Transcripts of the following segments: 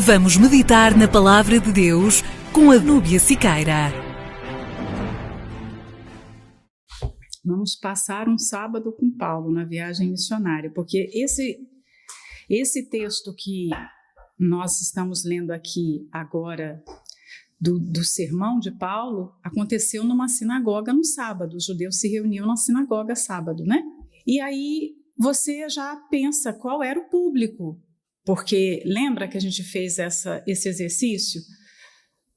Vamos meditar na Palavra de Deus com a Núbia Siqueira. Vamos passar um sábado com Paulo na viagem missionária, porque esse texto que nós estamos lendo aqui agora, do sermão de Paulo, aconteceu numa sinagoga no sábado. Os judeus se reuniam na sinagoga sábado, né? E aí você já pensa qual era o público, porque lembra que a gente fez esse exercício?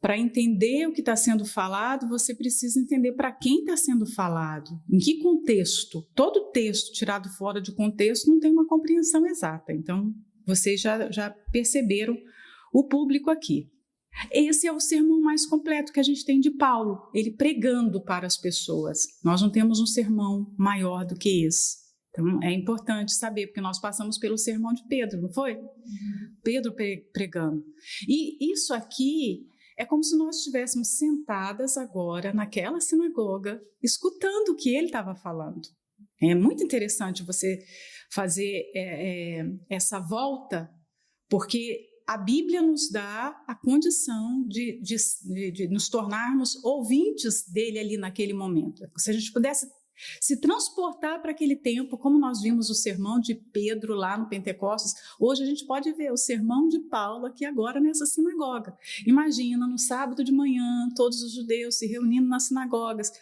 Para entender o que está sendo falado, você precisa entender para quem está sendo falado, em que contexto. Todo texto tirado fora de contexto não tem uma compreensão exata. Então, vocês já perceberam o público aqui. Esse é o sermão mais completo que a gente tem de Paulo, ele pregando para as pessoas. Nós não temos um sermão maior do que esse. Então, é importante saber, porque nós passamos pelo sermão de Pedro, não foi? Pedro pregando. E isso aqui é como se nós estivéssemos sentadas agora naquela sinagoga, escutando o que ele estava falando. É muito interessante você fazer essa volta, porque a Bíblia nos dá a condição de nos tornarmos ouvintes dele ali naquele momento. Se a gente pudesse se transportar para aquele tempo, como nós vimos o sermão de Pedro lá no Pentecostes, hoje a gente pode ver o sermão de Paulo aqui agora nessa sinagoga. Imagina, no sábado de manhã, todos os judeus se reunindo nas sinagogas.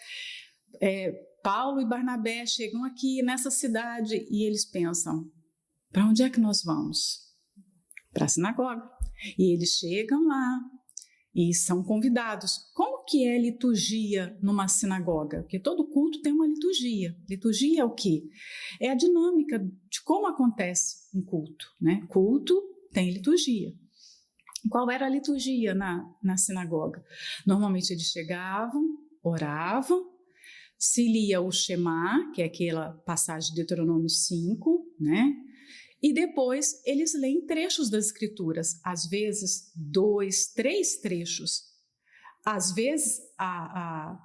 Paulo e Barnabé chegam aqui nessa cidade e eles pensam, para onde é que nós vamos? Para a sinagoga. E eles chegam lá e são convidados. Como que é liturgia numa sinagoga? Porque todo culto tem uma liturgia. Liturgia é o quê? É a dinâmica de como acontece um culto, né? Culto tem liturgia. Qual era a liturgia na sinagoga? Normalmente eles chegavam, oravam, se lia o Shema, que é aquela passagem de Deuteronômio 5, né? E depois eles leem trechos das Escrituras, às vezes 2, 3 trechos. Às vezes a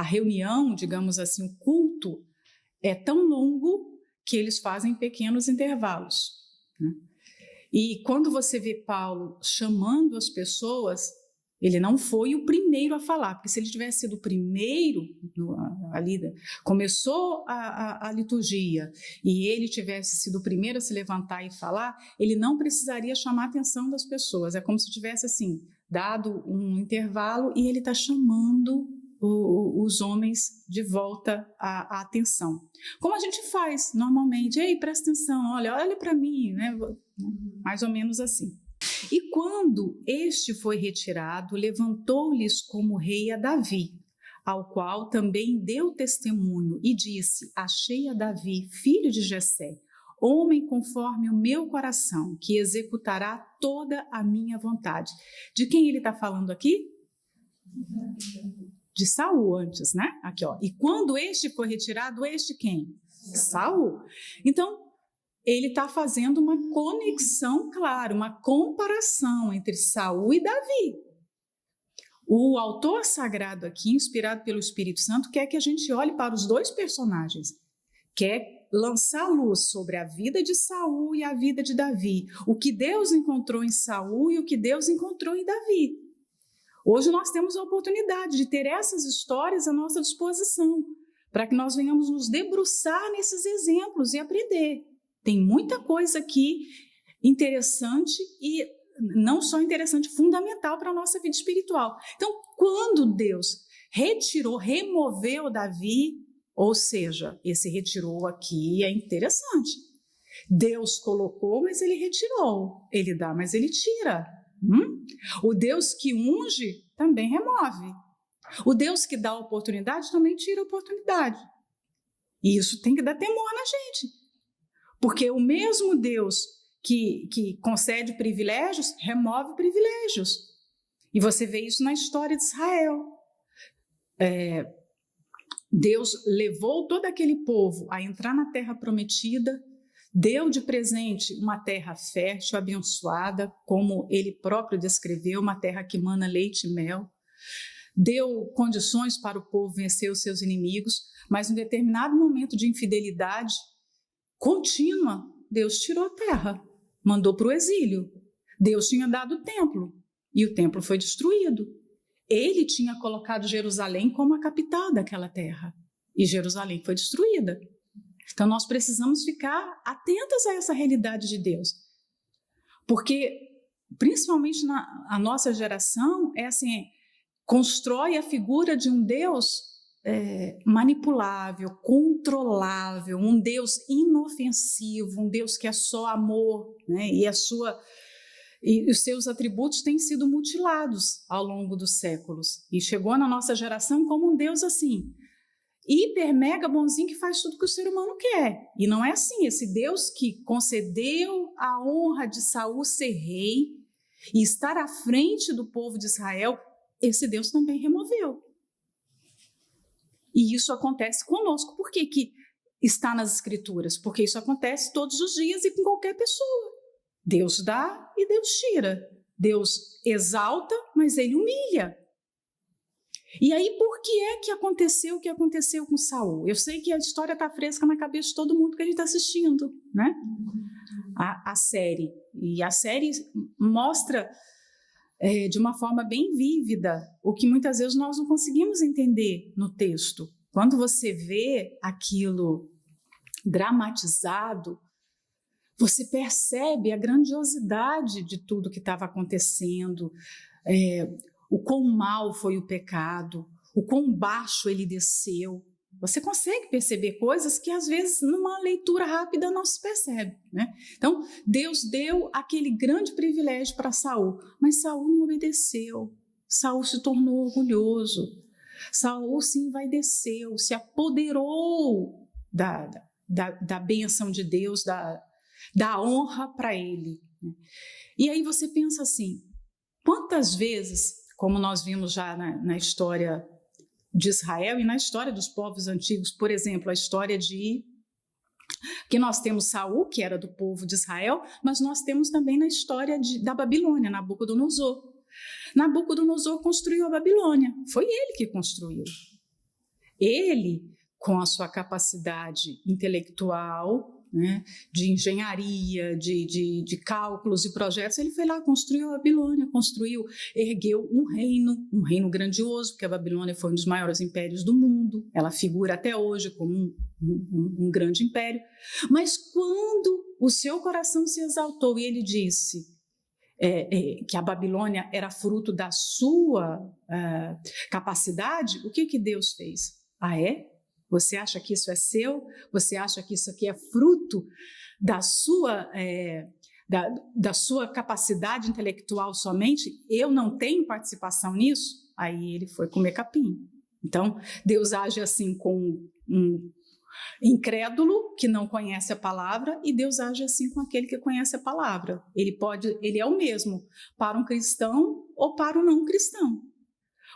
reunião, digamos assim, o culto é tão longo que eles fazem pequenos intervalos, né? E quando você vê Paulo chamando as pessoas, ele não foi o primeiro a falar, porque se ele tivesse sido o primeiro ali, começou a liturgia e ele tivesse sido o primeiro a se levantar e falar, ele não precisaria chamar a atenção das pessoas. É como se tivesse assim, dado um intervalo e ele está chamando os homens de volta à atenção. Como a gente faz normalmente, ei, presta atenção, olha para mim, né? Mais ou menos assim. E quando este foi retirado, levantou-lhes como rei a Davi, ao qual também deu testemunho e disse, achei a Davi, filho de Jessé, homem conforme o meu coração, que executará toda a minha vontade. De quem ele está falando aqui? De Saul antes, né? Aqui, ó. E quando este foi retirado, este quem? Saul. Então, ele está fazendo uma conexão, claro, uma comparação entre Saul e Davi. O autor sagrado aqui, inspirado pelo Espírito Santo, quer que a gente olhe para os dois personagens, quer lançar luz sobre a vida de Saul e a vida de Davi, o que Deus encontrou em Saul e o que Deus encontrou em Davi. Hoje nós temos a oportunidade de ter essas histórias à nossa disposição, para que nós venhamos nos debruçar nesses exemplos e aprender. Tem muita coisa aqui interessante e não só interessante, fundamental para a nossa vida espiritual. Então, quando Deus removeu Davi, ou seja, esse retirou aqui é interessante. Deus colocou, mas ele retirou. Ele dá, mas ele tira. O Deus que unge também remove. O Deus que dá oportunidade também tira a oportunidade. E isso tem que dar temor na gente. Porque o mesmo Deus que concede privilégios, remove privilégios. E você vê isso na história de Israel. Deus levou todo aquele povo a entrar na terra prometida, deu de presente uma terra fértil, abençoada, como ele próprio descreveu, uma terra que mana leite e mel. Deu condições para o povo vencer os seus inimigos, mas em determinado momento de infidelidade contínua, Deus tirou a terra, mandou para o exílio. Deus tinha dado o templo e o templo foi destruído. Ele tinha colocado Jerusalém como a capital daquela terra e Jerusalém foi destruída. Então nós precisamos ficar atentas a essa realidade de Deus, porque principalmente a nossa geração é assim, constrói a figura de um Deus manipulável, controlável, um Deus inofensivo, um Deus que é só amor, né? E os seus atributos têm sido mutilados ao longo dos séculos. E chegou na nossa geração como um Deus assim, hiper, mega bonzinho, que faz tudo que o ser humano quer. E não é assim. Esse Deus que concedeu a honra de Saul ser rei e estar à frente do povo de Israel, esse Deus também removeu. E isso acontece conosco. Por que está nas Escrituras? Porque isso acontece todos os dias e com qualquer pessoa. Deus dá e Deus tira. Deus exalta, mas Ele humilha. E aí, por que é que aconteceu o que aconteceu com Saul? Eu sei que a história está fresca na cabeça de todo mundo que a gente está assistindo, né? A série. E a série mostra de uma forma bem vívida o que muitas vezes nós não conseguimos entender no texto. Quando você vê aquilo dramatizado, você percebe a grandiosidade de tudo que estava acontecendo, o quão mal foi o pecado, o quão baixo ele desceu. Você consegue perceber coisas que às vezes numa leitura rápida não se percebe, né? Então, Deus deu aquele grande privilégio para Saul, mas Saul não obedeceu. Saul se tornou orgulhoso. Saul se envaideceu, se apoderou da bênção de Deus, da honra para ele. E aí você pensa assim, quantas vezes, como nós vimos já na história de Israel e na história dos povos antigos, por exemplo, a história que nós temos Saul, que era do povo de Israel, mas nós temos também na história da Babilônia, Nabucodonosor. Nabucodonosor construiu a Babilônia, foi ele que construiu. Ele, com a sua capacidade intelectual, né, de engenharia, de cálculos e projetos, ele foi lá, construiu a Babilônia, ergueu um reino grandioso, porque a Babilônia foi um dos maiores impérios do mundo, ela figura até hoje como um grande império, mas quando o seu coração se exaltou e ele disse que a Babilônia era fruto da sua capacidade, o que Deus fez? Você acha que isso é seu? Você acha que isso aqui é fruto da sua capacidade intelectual somente? Eu não tenho participação nisso? Aí ele foi comer capim. Então, Deus age assim com um incrédulo que não conhece a palavra e Deus age assim com aquele que conhece a palavra. Ele é o mesmo para um cristão ou para um não cristão.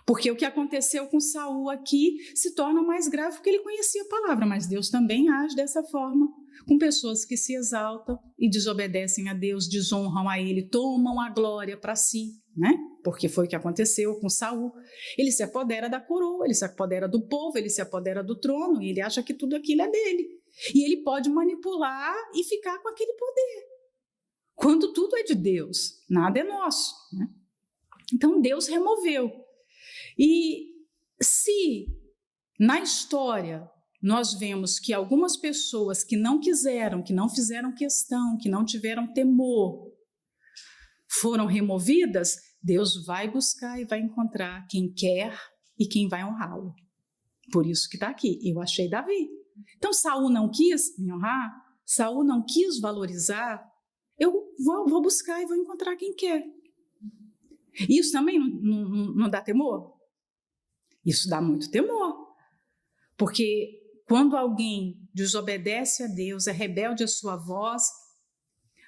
Porque o que aconteceu com Saul aqui se torna mais grave porque ele conhecia a palavra, mas Deus também age dessa forma com pessoas que se exaltam e desobedecem a Deus, desonram a Ele, tomam a glória para si, né? Porque foi o que aconteceu com Saul. Ele se apodera da coroa, ele se apodera do povo, ele se apodera do trono e ele acha que tudo aquilo é dele. E ele pode manipular e ficar com aquele poder. Quando tudo é de Deus, nada é nosso, né? Então Deus removeu. E se na história nós vemos que algumas pessoas que não quiseram, que não fizeram questão, que não tiveram temor, foram removidas, Deus vai buscar e vai encontrar quem quer e quem vai honrá-lo. Por isso que está aqui, eu achei Davi. Então Saul não quis me honrar, Saul não quis valorizar, eu vou buscar e vou encontrar quem quer. Isso também não dá temor? Isso dá muito temor, porque quando alguém desobedece a Deus, é rebelde à sua voz,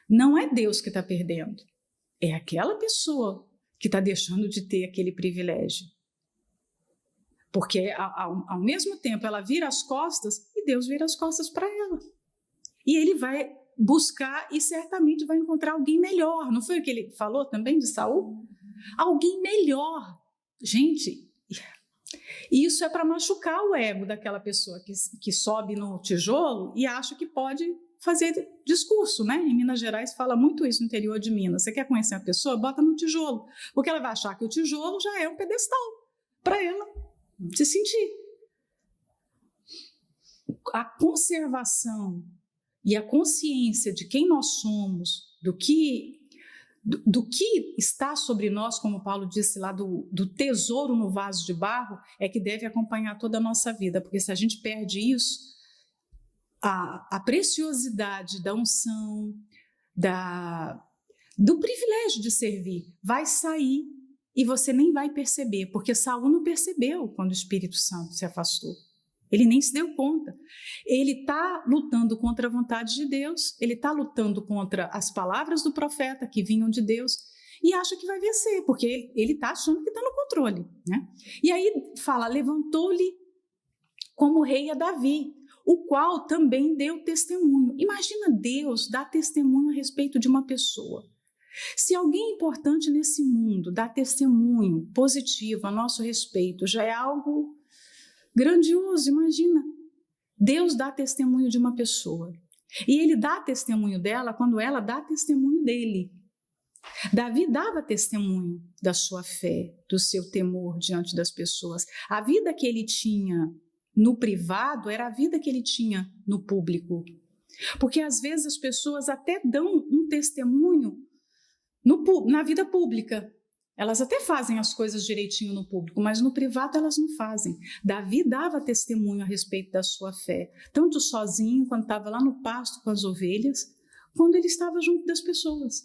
não é Deus que está perdendo, é aquela pessoa que está deixando de ter aquele privilégio. Porque ao mesmo tempo ela vira as costas e Deus vira as costas para ela. E ele vai buscar e certamente vai encontrar alguém melhor. Não foi o que ele falou também de Saul? Alguém melhor. Gente, isso é para machucar o ego daquela pessoa que sobe no tijolo e acha que pode fazer discurso, né? Em Minas Gerais fala muito isso no interior de Minas. Você quer conhecer a pessoa? Bota no tijolo, porque ela vai achar que o tijolo já é um pedestal para ela se sentir. A conservação e a consciência de quem nós somos, do que está sobre nós, como Paulo disse lá, do tesouro no vaso de barro, é que deve acompanhar toda a nossa vida, porque se a gente perde isso, a preciosidade da unção, do privilégio de servir, vai sair e você nem vai perceber, porque Saul não percebeu quando o Espírito Santo se afastou. Ele nem se deu conta. Ele está lutando contra a vontade de Deus, ele está lutando contra as palavras do profeta que vinham de Deus e acha que vai vencer, porque ele está achando que está no controle, né? E aí fala, levantou-lhe como rei a Davi, o qual também deu testemunho. Imagina Deus dar testemunho a respeito de uma pessoa. Se alguém importante nesse mundo dá testemunho positivo a nosso respeito, já é algo grandioso, imagina. Deus dá testemunho de uma pessoa. E ele dá testemunho dela quando ela dá testemunho dele. Davi dava testemunho da sua fé, do seu temor diante das pessoas. A vida que ele tinha no privado era a vida que ele tinha no público. Porque às vezes as pessoas até dão um testemunho na vida pública. Elas até fazem as coisas direitinho no público, mas no privado elas não fazem. Davi dava testemunho a respeito da sua fé, tanto sozinho, quando estava lá no pasto com as ovelhas, quando ele estava junto das pessoas.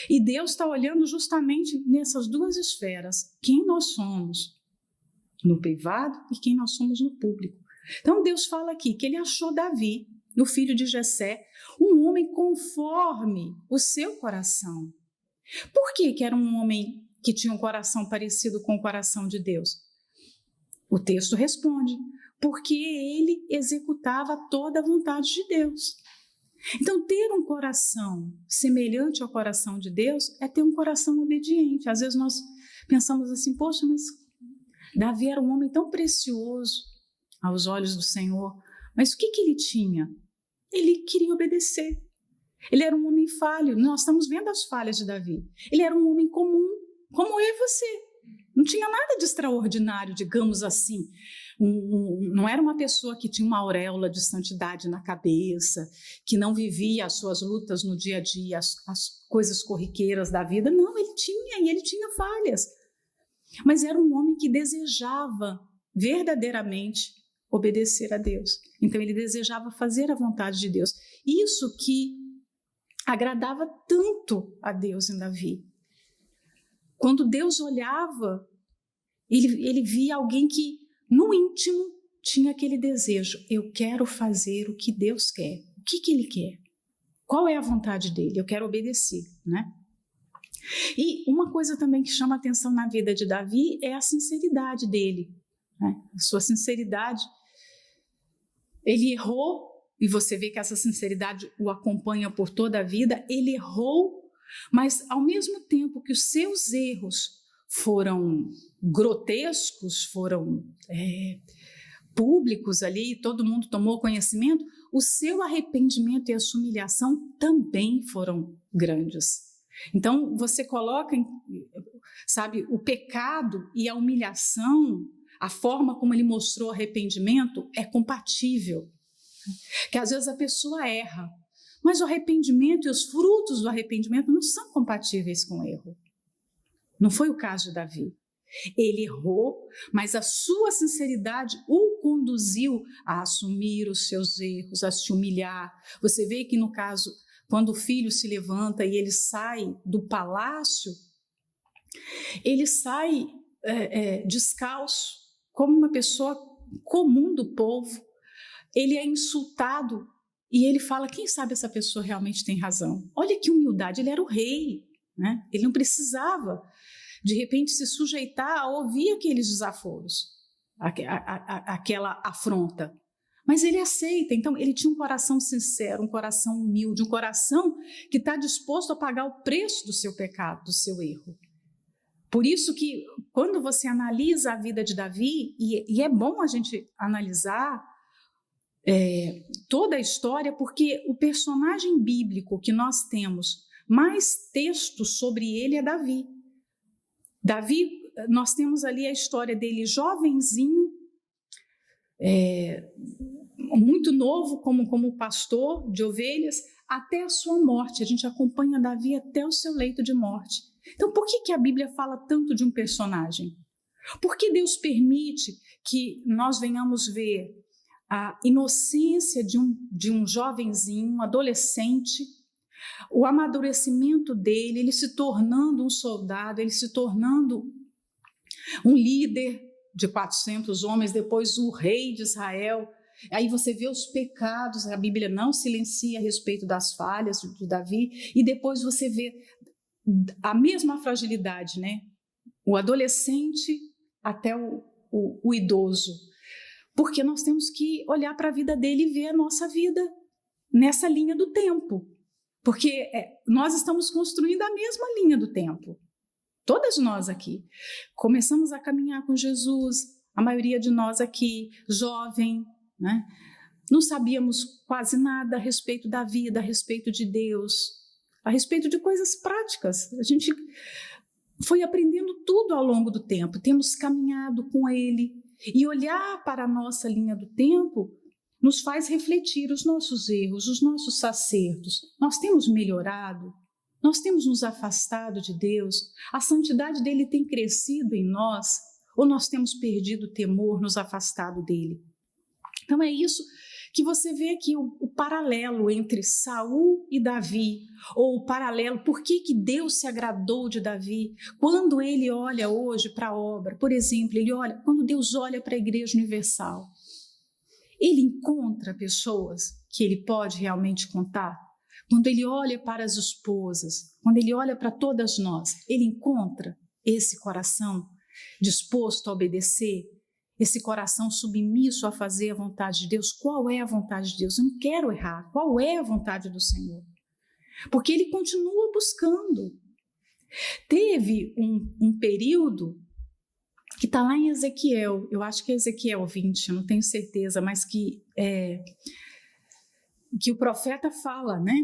E Deus está olhando justamente nessas duas esferas, quem nós somos no privado e quem nós somos no público. Então Deus fala aqui que ele achou Davi, o filho de Jessé, um homem conforme o seu coração. Por que era um homem que tinha um coração parecido com o coração de Deus? O texto responde, porque ele executava toda a vontade de Deus. Então, ter um coração semelhante ao coração de Deus é ter um coração obediente. Às vezes nós pensamos assim, poxa, mas Davi era um homem tão precioso aos olhos do Senhor, mas o que ele tinha? Ele queria obedecer. Ele era um homem falho, nós estamos vendo as falhas de Davi. Ele era um homem comum, como eu e você. Não tinha nada de extraordinário, digamos assim. Não era uma pessoa que tinha uma auréola de santidade na cabeça, que não vivia as suas lutas no dia a dia, as coisas corriqueiras da vida. Não, ele tinha falhas. Mas era um homem que desejava verdadeiramente obedecer a Deus. Então ele desejava fazer a vontade de Deus. Isso que agradava tanto a Deus em Davi. Quando Deus olhava, ele via alguém que, no íntimo, tinha aquele desejo. Eu quero fazer o que Deus quer. O que ele quer? Qual é a vontade dele? Eu quero obedecer, né? E uma coisa também que chama atenção na vida de Davi é a sinceridade dele, né? A sua sinceridade. Ele errou, e você vê que essa sinceridade o acompanha por toda a vida. Ele errou, mas ao mesmo tempo que os seus erros foram grotescos, foram públicos ali, todo mundo tomou conhecimento, o seu arrependimento e a sua humilhação também foram grandes. Então você coloca, sabe, o pecado e a humilhação, a forma como ele mostrou arrependimento é compatível. Que às vezes a pessoa erra, mas o arrependimento e os frutos do arrependimento não são compatíveis com o erro. Não foi o caso de Davi. Ele errou, mas a sua sinceridade o conduziu a assumir os seus erros, a se humilhar. Você vê que no caso, quando o filho se levanta e ele sai do palácio, ele sai descalço, como uma pessoa comum do povo. Ele é insultado e ele fala, quem sabe essa pessoa realmente tem razão. Olha que humildade, ele era o rei, né? Ele não precisava, de repente, se sujeitar a ouvir aqueles desaforos, aquela afronta. Mas ele aceita, então ele tinha um coração sincero, um coração humilde, um coração que está disposto a pagar o preço do seu pecado, do seu erro. Por isso que quando você analisa a vida de Davi, e é bom a gente analisar toda a história, porque o personagem bíblico que nós temos mais textos sobre ele é Davi. Davi, nós temos ali a história dele jovenzinho, muito novo como pastor de ovelhas, até a sua morte. A gente acompanha Davi até o seu leito de morte. Então, por que a Bíblia fala tanto de um personagem? Por que Deus permite que nós venhamos ver a inocência de um jovenzinho, um adolescente, o amadurecimento dele, ele se tornando um soldado, ele se tornando um líder de 400 homens, depois o rei de Israel. Aí você vê os pecados, a Bíblia não silencia a respeito das falhas de Davi, e depois você vê a mesma fragilidade, né? O adolescente até o idoso. Porque nós temos que olhar para a vida dele e ver a nossa vida nessa linha do tempo. Porque nós estamos construindo a mesma linha do tempo. Todas nós aqui. Começamos a caminhar com Jesus, a maioria de nós aqui, jovem, né? Não sabíamos quase nada a respeito da vida, a respeito de Deus, a respeito de coisas práticas. A gente foi aprendendo tudo ao longo do tempo, temos caminhado com Ele. E olhar para a nossa linha do tempo nos faz refletir os nossos erros, os nossos acertos. Nós temos melhorado, nós temos nos afastado de Deus, a santidade dele tem crescido em nós, ou nós temos perdido o temor, nos afastado dele. Então é isso que você vê aqui, o paralelo entre Saul e Davi, ou o paralelo, por que Deus se agradou de Davi, quando ele olha hoje para a obra, por exemplo, quando Deus olha para a Igreja Universal, ele encontra pessoas que ele pode realmente contar. Quando ele olha para as esposas, quando ele olha para todas nós, ele encontra esse coração disposto a obedecer, esse coração submisso a fazer a vontade de Deus. Qual é a vontade de Deus? Eu não quero errar. Qual é a vontade do Senhor? Porque ele continua buscando. Teve um período que está lá em Ezequiel, eu acho que é Ezequiel 20, eu não tenho certeza, mas que o profeta fala, né?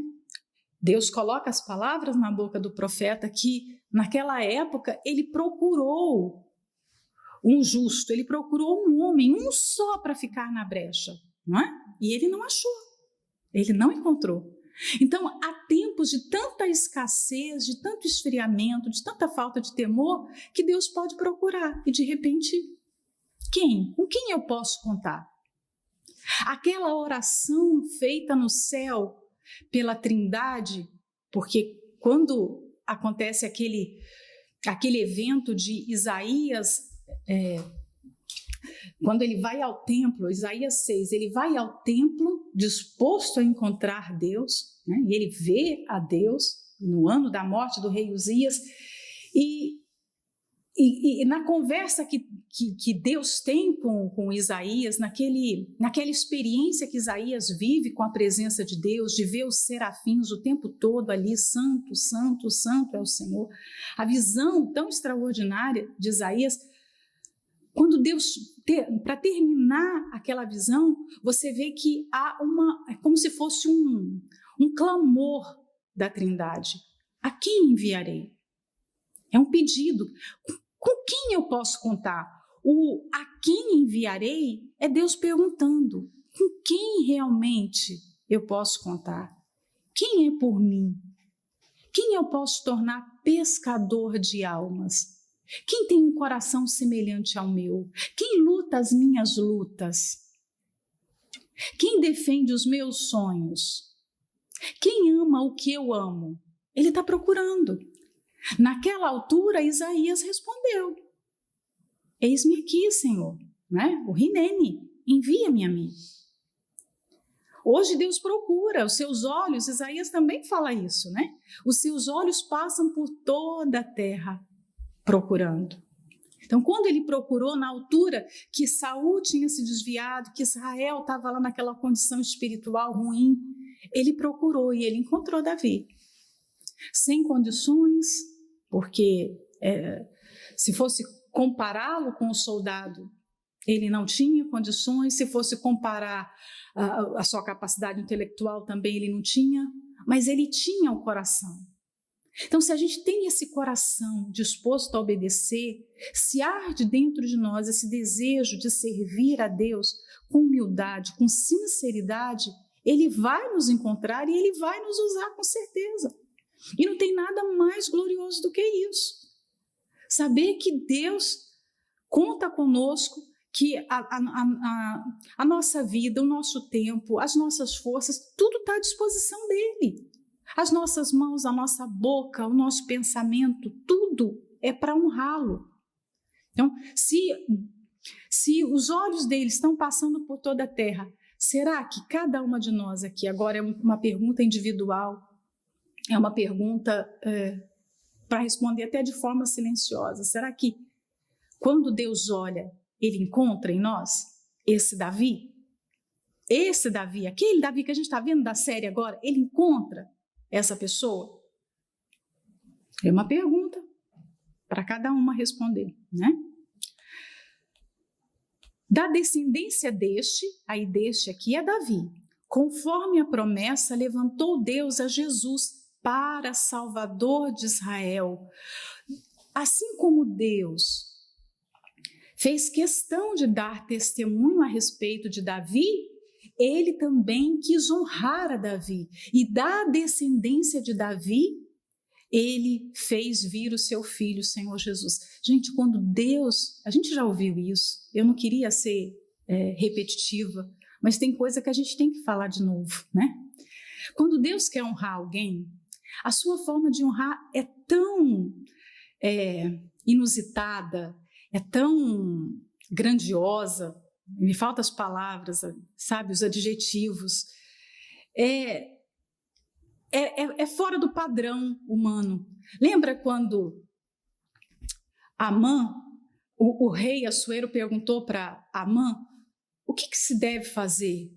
Deus coloca as palavras na boca do profeta que naquela época ele procurou um justo, ele procurou um homem, um só para ficar na brecha, não é? E ele não achou, ele não encontrou. Então, há tempos de tanta escassez, de tanto esfriamento, de tanta falta de temor, que Deus pode procurar. E, de repente, com quem eu posso contar? Aquela oração feita no céu pela Trindade, porque quando acontece aquele evento de Isaías, quando ele vai ao templo, Isaías 6, ele vai ao templo disposto a encontrar Deus, né? E ele vê a Deus no ano da morte do rei Uzias, e na conversa que Deus tem com Isaías, naquela experiência que Isaías vive com a presença de Deus, de ver os serafins o tempo todo ali, santo, santo, santo é o Senhor, a visão tão extraordinária de Isaías. Quando Deus, para terminar aquela visão, você vê que é como se fosse um clamor da Trindade. A quem enviarei? É um pedido. Com quem eu posso contar? O a quem enviarei é Deus perguntando. Com quem realmente eu posso contar? Quem é por mim? Quem eu posso tornar pescador de almas? Quem tem um coração semelhante ao meu? Quem luta as minhas lutas? Quem defende os meus sonhos? Quem ama o que eu amo? Ele está procurando. Naquela altura, Isaías respondeu: eis-me aqui, Senhor, né? O Rinene, envia-me a mim. Hoje Deus procura, os seus olhos, Isaías também fala isso, né? Os seus olhos passam por toda a terra procurando. Então, quando ele procurou na altura que Saul tinha se desviado, que Israel estava lá naquela condição espiritual ruim, ele procurou e ele encontrou Davi. Sem condições, porque se fosse compará-lo com o soldado, ele não tinha condições, se fosse comparar a sua capacidade intelectual também ele não tinha, mas ele tinha o coração. Então, se a gente tem esse coração disposto a obedecer, se arde dentro de nós esse desejo de servir a Deus com humildade, com sinceridade, Ele vai nos encontrar e Ele vai nos usar com certeza. E não tem nada mais glorioso do que isso. Saber que Deus conta conosco, que a nossa vida, o nosso tempo, as nossas forças, tudo está à disposição dEle. As nossas mãos, a nossa boca, o nosso pensamento, tudo é para honrá-lo. Então, se os olhos dele estão passando por toda a terra, será que cada uma de nós aqui, agora é uma pergunta individual, é uma pergunta para responder até de forma silenciosa, será que quando Deus olha, ele encontra em nós esse Davi? Esse Davi, aquele Davi que a gente está vendo da série agora, ele encontra essa pessoa? É uma pergunta para cada uma responder, né? Da descendência deste aqui é Davi, conforme a promessa, levantou Deus a Jesus para Salvador de Israel. Assim como Deus fez questão de dar testemunho a respeito de Davi, ele também quis honrar a Davi. E da descendência de Davi, ele fez vir o seu filho, o Senhor Jesus. Gente, quando Deus... A gente já ouviu isso. Eu não queria ser repetitiva, mas tem coisa que a gente tem que falar de novo, né? Quando Deus quer honrar alguém, a sua forma de honrar é tão inusitada, é tão grandiosa, me faltam as palavras, sabe, os adjetivos, é fora do padrão humano. Lembra quando Amã, o rei Assuero, perguntou para Amã o que se deve fazer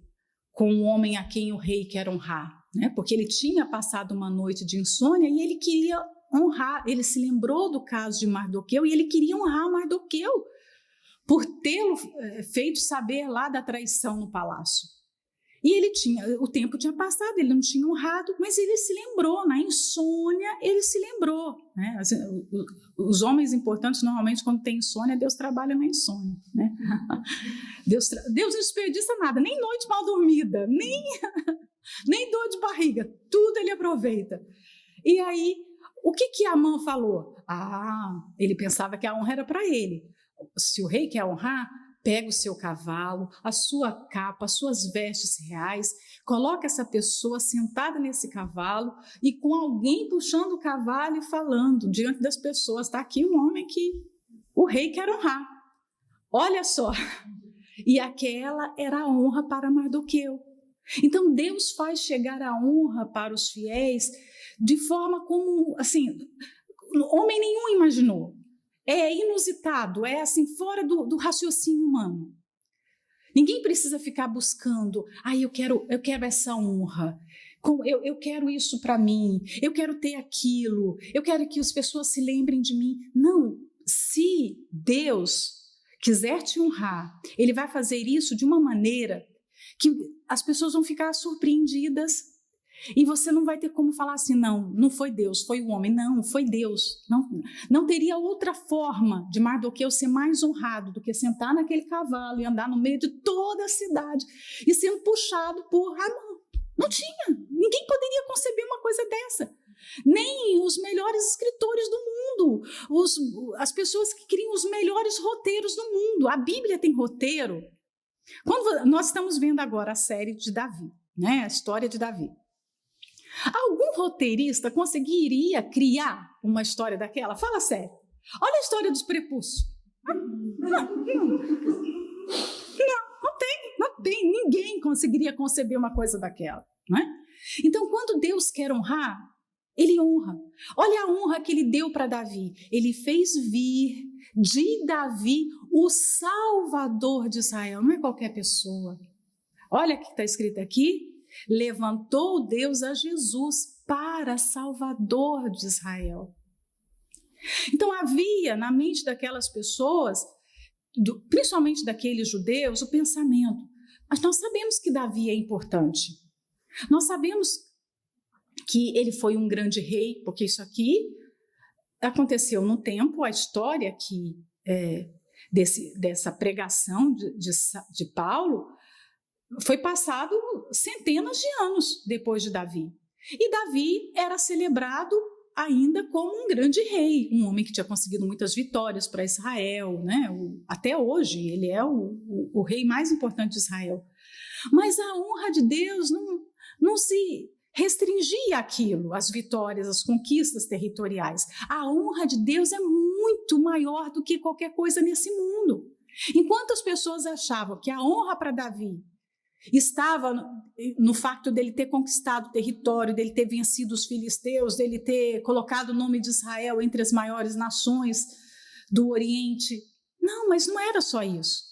com um homem a quem o rei quer honrar, né? Porque ele tinha passado uma noite de insônia e ele queria honrar, ele se lembrou do caso de Mardoqueu e ele queria honrar Mardoqueu por tê-lo feito saber lá da traição no palácio. E o tempo tinha passado, ele não tinha honrado, mas ele se lembrou, na insônia ele se lembrou, né? Assim, os homens importantes, normalmente, quando tem insônia, Deus trabalha na insônia, né? Deus não desperdiça nada, nem noite mal dormida, nem dor de barriga, tudo ele aproveita. E aí, o que Amã falou? Ele pensava que a honra era para ele. Se o rei quer honrar, pega o seu cavalo, a sua capa, as suas vestes reais, coloca essa pessoa sentada nesse cavalo e com alguém puxando o cavalo e falando diante das pessoas, está aqui um homem que o rei quer honrar. Olha só, e aquela era a honra para Mardoqueu. Então Deus faz chegar a honra para os fiéis de forma como, assim, homem nenhum imaginou. É inusitado, é assim, fora do raciocínio humano. Ninguém precisa ficar buscando, eu quero essa honra, eu quero isso para mim, eu quero ter aquilo, eu quero que as pessoas se lembrem de mim. Não, se Deus quiser te honrar, Ele vai fazer isso de uma maneira que as pessoas vão ficar surpreendidas. E você não vai ter como falar assim, não foi Deus, foi o homem. Não, foi Deus. Não teria outra forma de Mardoqueu ser mais honrado do que sentar naquele cavalo e andar no meio de toda a cidade e sendo puxado por Amã. Não tinha. Ninguém poderia conceber uma coisa dessa. Nem os melhores escritores do mundo, as pessoas que criam os melhores roteiros do mundo. A Bíblia tem roteiro. Quando nós estamos vendo agora a série de Davi, né? A história de Davi. Algum roteirista conseguiria criar uma história daquela? Fala sério. Olha a história dos prepúcios. Não tem. Ninguém conseguiria conceber uma coisa daquela, não é? Então, quando Deus quer honrar, Ele honra. Olha a honra que Ele deu para Davi. Ele fez vir de Davi o Salvador de Israel. Não é qualquer pessoa. Olha o que está escrito aqui. Levantou Deus a Jesus para Salvador de Israel. Então havia na mente daquelas pessoas principalmente daqueles judeus, o pensamento. Mas nós sabemos que Davi é importante. Nós sabemos que ele foi um grande rei, porque isso aqui aconteceu no tempo, a história que dessa pregação de Paulo foi passado centenas de anos depois de Davi. E Davi era celebrado ainda como um grande rei, um homem que tinha conseguido muitas vitórias para Israel, né? Até hoje ele é o rei mais importante de Israel. Mas a honra de Deus não se restringia àquilo, às vitórias, às conquistas territoriais. A honra de Deus é muito maior do que qualquer coisa nesse mundo. Enquanto as pessoas achavam que a honra para Davi estava no facto dele ter conquistado o território, dele ter vencido os filisteus, dele ter colocado o nome de Israel entre as maiores nações do Oriente. Não, mas não era só isso.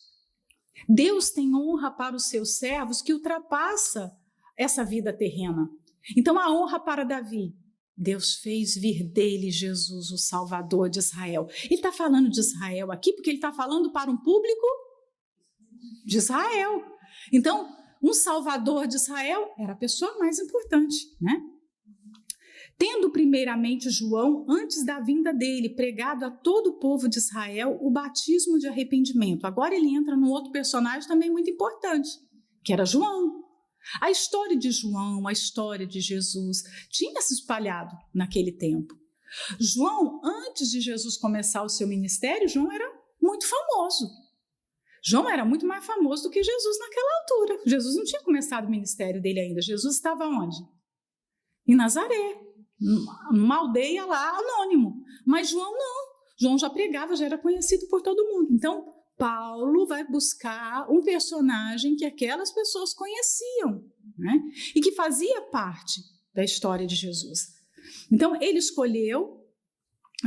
Deus tem honra para os seus servos que ultrapassa essa vida terrena. Então, a honra para Davi. Deus fez vir dele Jesus, o Salvador de Israel. Ele está falando de Israel aqui porque ele está falando para um público de Israel. Então, um Salvador de Israel era a pessoa mais importante, né? Tendo primeiramente João, antes da vinda dele, pregado a todo o povo de Israel o batismo de arrependimento. Agora ele entra num outro personagem também muito importante, que era João. A história de João, a história de Jesus, tinha se espalhado naquele tempo. João, antes de Jesus começar o seu ministério, João era muito famoso. João era muito mais famoso do que Jesus naquela altura. Jesus não tinha começado o ministério dele ainda. Jesus estava onde? Em Nazaré, numa aldeia lá, anônimo. Mas João não. João já pregava, já era conhecido por todo mundo. Então, Paulo vai buscar um personagem que aquelas pessoas conheciam, né? E que fazia parte da história de Jesus. Então, ele escolheu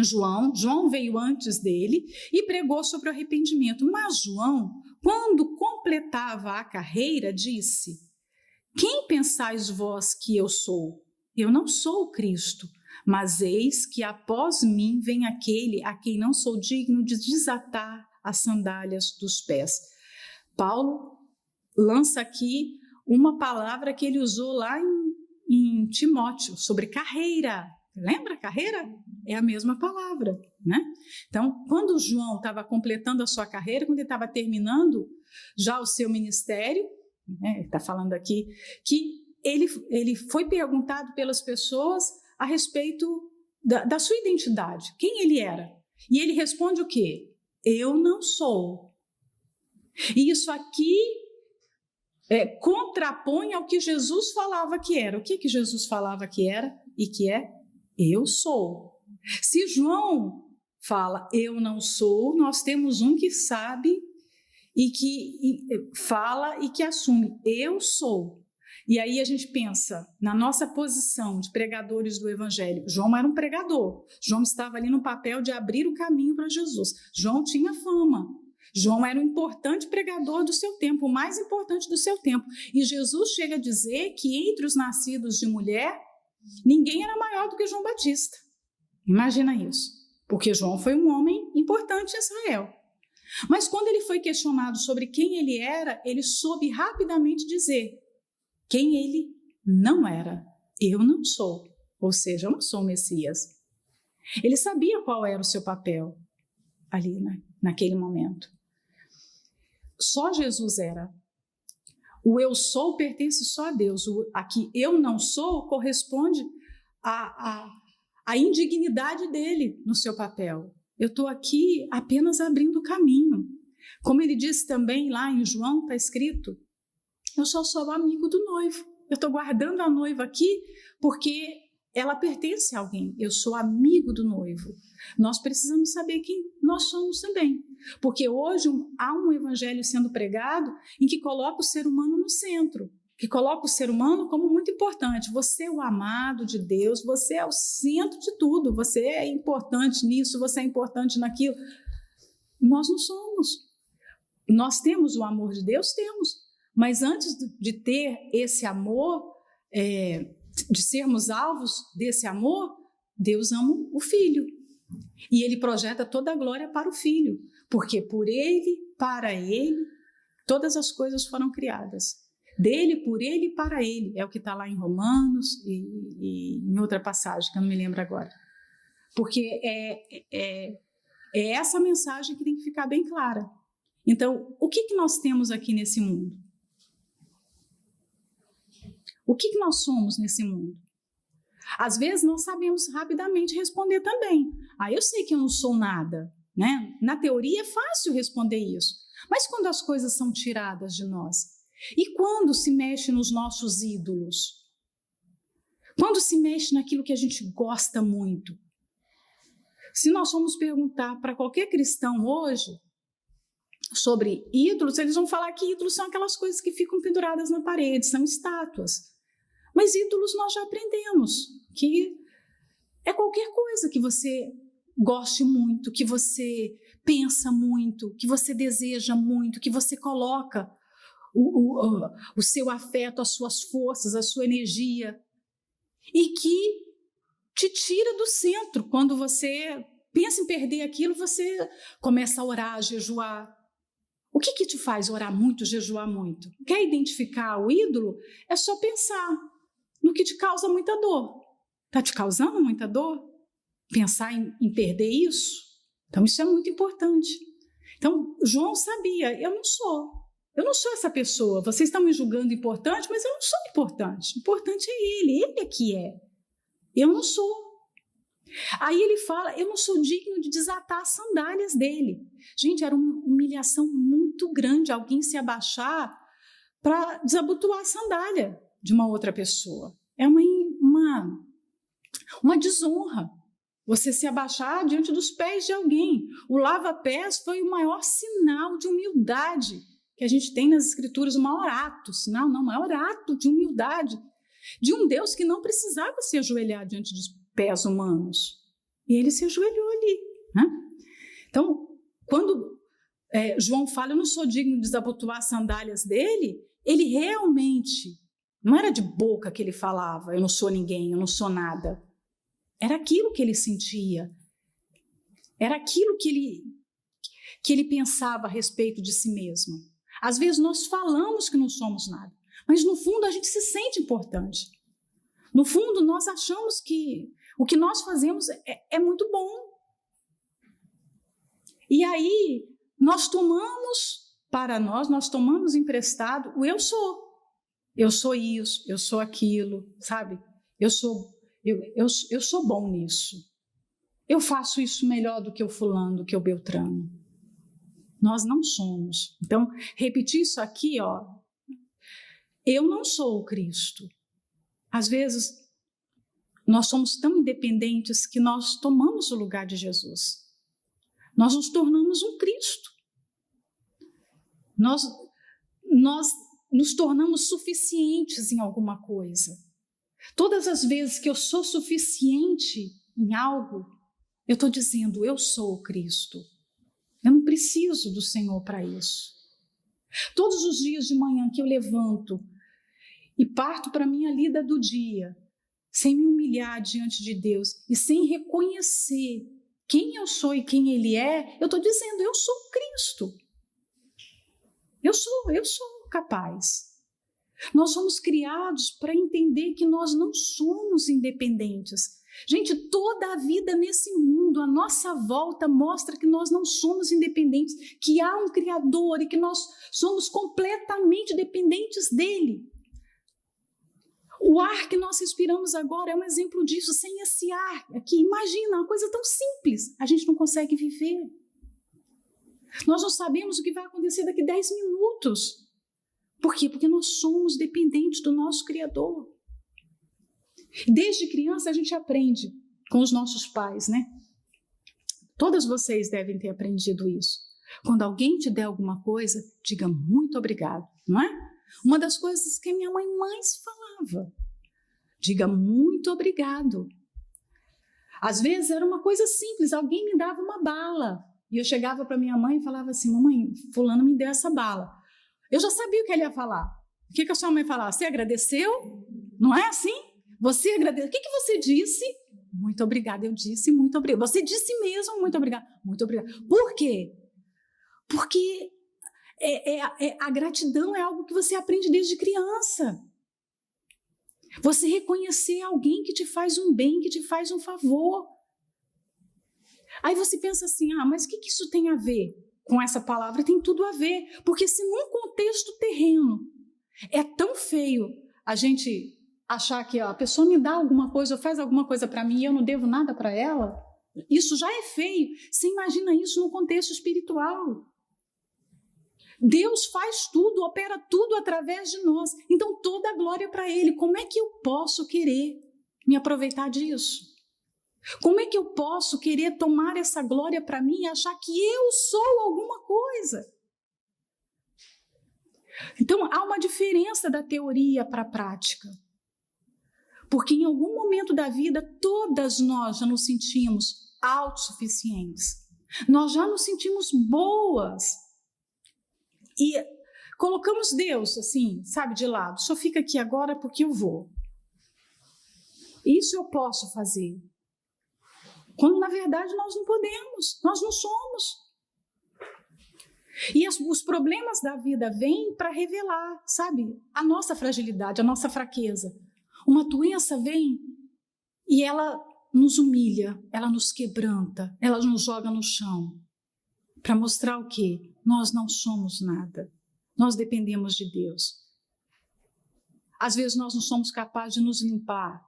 João veio antes dele e pregou sobre o arrependimento. Mas João, quando completava a carreira, disse: quem pensais vós que eu sou? Eu não sou o Cristo, mas eis que após mim vem aquele a quem não sou digno de desatar as sandálias dos pés. Paulo lança aqui uma palavra que ele usou lá em Timóteo, sobre carreira. Lembra carreira? É a mesma palavra, né? Então, quando João estava completando a sua carreira, quando ele estava terminando já o seu ministério, né, está falando aqui, que ele foi perguntado pelas pessoas a respeito da sua identidade, quem ele era. E ele responde o quê? Eu não sou. E isso aqui contrapõe ao que Jesus falava que era. O que Jesus falava que era e que é? Eu sou. Se João fala eu não sou, nós temos um que sabe e que fala e que assume eu sou. E aí a gente pensa na nossa posição de pregadores do Evangelho. João era um pregador. João estava ali no papel de abrir o caminho para Jesus. João tinha fama. João era um importante pregador do seu tempo, o mais importante do seu tempo. E Jesus chega a dizer que entre os nascidos de mulher, ninguém era maior do que João Batista. Imagina isso. Porque João foi um homem importante em Israel. Mas quando ele foi questionado sobre quem ele era, ele soube rapidamente dizer quem ele não era. Eu não sou. Ou seja, eu não sou o Messias. Ele sabia qual era o seu papel ali, naquele momento. Só Jesus era. O eu sou pertence só a Deus. Aqui eu não sou corresponde à indignidade dele no seu papel. Eu estou aqui apenas abrindo o caminho. Como ele disse também lá em João, está escrito, eu só sou amigo do noivo. Eu estou guardando a noiva aqui porque ela pertence a alguém. Eu sou amigo do noivo. Nós precisamos saber quem nós somos também. Porque hoje há um evangelho sendo pregado em que coloca o ser humano no centro, que coloca o ser humano como muito importante. Você é o amado de Deus, você é o centro de tudo, você é importante nisso, você é importante naquilo. Nós não somos. Nós temos o amor de Deus? Temos. Mas antes de ter esse amor, de sermos alvos desse amor, Deus ama o Filho. E ele projeta toda a glória para o Filho, porque por ele, para ele, todas as coisas foram criadas. Dele, por ele e para ele. É o que está lá em Romanos e em outra passagem, que eu não me lembro agora. Porque é essa mensagem que tem que ficar bem clara. Então, o que nós temos aqui nesse mundo? O que nós somos nesse mundo? Às vezes nós sabemos rapidamente responder também. Eu sei que eu não sou nada, né? Na teoria é fácil responder isso. Mas quando as coisas são tiradas de nós? E quando se mexe nos nossos ídolos? Quando se mexe naquilo que a gente gosta muito? Se nós formos perguntar para qualquer cristão hoje sobre ídolos, eles vão falar que ídolos são aquelas coisas que ficam penduradas na parede, são estátuas. Mas ídolos nós já aprendemos, que é qualquer coisa que você goste muito, que você pensa muito, que você deseja muito, que você coloca o seu afeto, as suas forças, a sua energia, e que te tira do centro. Quando você pensa em perder aquilo, você começa a orar, a jejuar. O que te faz orar muito, jejuar muito? Quer identificar o ídolo? É só pensar no que te causa muita dor. Está te causando muita dor? Pensar em perder isso? Então, isso é muito importante. Então, João sabia, eu não sou essa pessoa. Vocês estão me julgando importante, mas eu não sou importante. Importante é ele é que é. Eu não sou. Aí ele fala, eu não sou digno de desatar as sandálias dele. Gente, era uma humilhação muito grande alguém se abaixar para desabotoar a sandália de uma outra pessoa. É uma desonra você se abaixar diante dos pés de alguém. O lava-pés foi o maior sinal de humildade que a gente tem nas Escrituras, o maior ato, o maior ato de humildade de um Deus que não precisava se ajoelhar diante de pés humanos. E ele se ajoelhou ali, né? Então, quando João fala, eu não sou digno de desabotoar as sandálias dele, ele realmente, não era de boca que ele falava, eu não sou ninguém, eu não sou nada. Era aquilo que ele sentia, era aquilo que ele pensava a respeito de si mesmo. Às vezes nós falamos que não somos nada, mas no fundo a gente se sente importante. No fundo nós achamos que o que nós fazemos é muito bom. E aí nós tomamos emprestado o eu sou. Eu sou isso, eu sou aquilo, sabe? Eu sou bom nisso. Eu faço isso melhor do que o fulano, do que o Beltrano. Nós não somos. Então, repetir isso aqui, eu não sou o Cristo. Às vezes, nós somos tão independentes que nós tomamos o lugar de Jesus. Nós nos tornamos um Cristo. Nós nos tornamos suficientes em alguma coisa. Todas as vezes que eu sou suficiente em algo, eu estou dizendo, eu sou o Cristo. Eu não preciso do Senhor para isso. Todos os dias de manhã que eu levanto e parto para a minha lida do dia, sem me humilhar diante de Deus e sem reconhecer quem eu sou e quem Ele é, eu estou dizendo, eu sou o Cristo. Eu sou capaz. Nós somos criados para entender que nós não somos independentes. Gente, toda a vida nesse mundo, a nossa volta mostra que nós não somos independentes, que há um Criador e que nós somos completamente dependentes dele. O ar que nós respiramos agora é um exemplo disso. Sem esse ar aqui, imagina, uma coisa tão simples, a gente não consegue viver. Nós não sabemos o que vai acontecer daqui 10 minutos. Por quê? Porque nós somos dependentes do nosso Criador. Desde criança a gente aprende com os nossos pais, né? Todas vocês devem ter aprendido isso. Quando alguém te der alguma coisa, diga muito obrigado, não é? Uma das coisas que a minha mãe mais falava, diga muito obrigado. Às vezes era uma coisa simples, alguém me dava uma bala e eu chegava para minha mãe e falava assim, mamãe, fulano me deu essa bala. Eu já sabia o que ele ia falar. O que a sua mãe falava? Você agradeceu? Não é assim? Você agradeceu. O que você disse? muito obrigada. Eu disse muito obrigada. Você disse mesmo muito obrigada. Muito obrigada. Por quê? Porque a gratidão é algo que você aprende desde criança. Você reconhecer alguém que te faz um bem, que te faz um favor. Aí você pensa assim, mas o que isso tem a ver com essa palavra? Tem tudo a ver, porque se num contexto terreno é tão feio a gente achar que a pessoa me dá alguma coisa ou faz alguma coisa para mim e eu não devo nada para ela, isso já é feio. Você imagina isso no contexto espiritual. Deus faz tudo, opera tudo através de nós. Então, toda a glória para Ele. Como é que eu posso querer me aproveitar disso? Como é que eu posso querer tomar essa glória para mim e achar que eu sou alguma coisa? Então, há uma diferença da teoria para a prática. Porque em algum momento da vida, todas nós já nos sentimos autossuficientes. Nós já nos sentimos boas. E colocamos Deus, assim, sabe, de lado. Só fica aqui agora porque eu vou. Isso eu posso fazer. Quando, na verdade, nós não podemos. Nós não somos. E os problemas da vida vêm para revelar, sabe, a nossa fragilidade, a nossa fraqueza. Uma doença vem e ela nos humilha, ela nos quebranta, ela nos joga no chão. Para mostrar o quê? Nós não somos nada. Nós dependemos de Deus. Às vezes nós não somos capazes de nos limpar,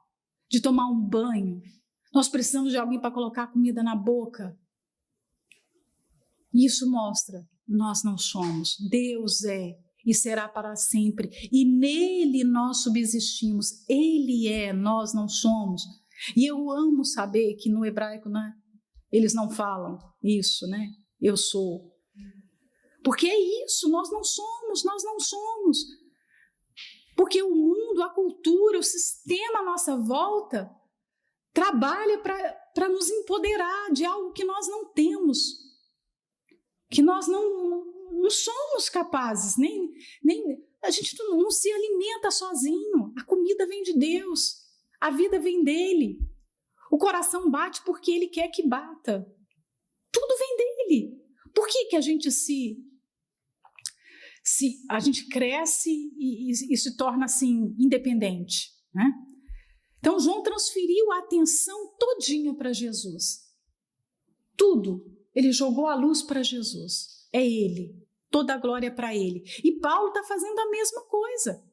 de tomar um banho. Nós precisamos de alguém para colocar comida na boca. Isso mostra, nós não somos. Deus é e será para sempre. E nele nós subsistimos. Ele é, nós não somos. E eu amo saber que no hebraico, né, eles não falam isso, né? Eu sou. Porque é isso, nós não somos. Porque o mundo, a cultura, o sistema à nossa volta trabalha para nos empoderar de algo que nós não temos, que nós não somos capazes, nem a gente não se alimenta sozinho, a comida vem de Deus, a vida vem dele, o coração bate porque ele quer que bata, tudo vem dele. Por que a gente a gente cresce e se torna assim independente, né? Então João transferiu a atenção todinha para Jesus. Tudo ele jogou a luz para Jesus. É ele, toda a glória para ele. E Paulo está fazendo a mesma coisa.